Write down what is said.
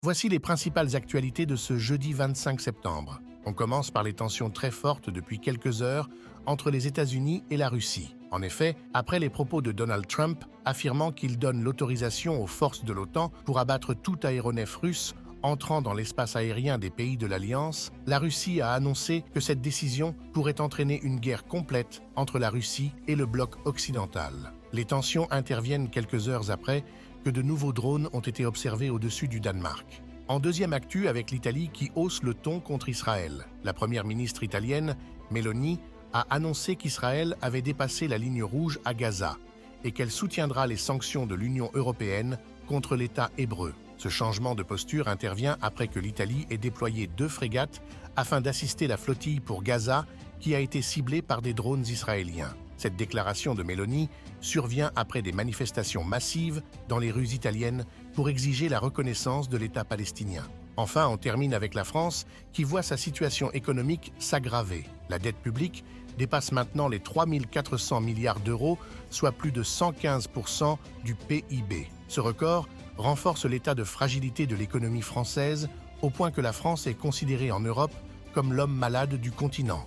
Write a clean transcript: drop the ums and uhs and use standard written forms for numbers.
Voici les principales actualités de ce jeudi 25 septembre. On commence par les tensions très fortes depuis quelques heures entre les États-Unis et la Russie. En effet, après les propos de Donald Trump affirmant qu'il donne l'autorisation aux forces de l'OTAN pour abattre tout aéronef russe entrant dans l'espace aérien des pays de l'Alliance, la Russie a annoncé que cette décision pourrait entraîner une guerre complète entre la Russie et le bloc occidental. Les tensions interviennent quelques heures après que de nouveaux drones ont été observés au-dessus du Danemark. En deuxième actu, avec l'Italie qui hausse le ton contre Israël. La première ministre italienne, Meloni, a annoncé qu'Israël avait dépassé la ligne rouge à Gaza et qu'elle soutiendra les sanctions de l'Union européenne contre l'État hébreu. Ce changement de posture intervient après que l'Italie ait déployé 2 frégates afin d'assister la flottille pour Gaza qui a été ciblée par des drones israéliens. Cette déclaration de Meloni survient après des manifestations massives dans les rues italiennes pour exiger la reconnaissance de l'État palestinien. Enfin, on termine avec la France qui voit sa situation économique s'aggraver. La dette publique dépasse maintenant les 3 400 milliards d'euros, soit plus de 115% du PIB. Ce record renforce l'état de fragilité de l'économie française au point que la France est considérée en Europe comme l'homme malade du continent.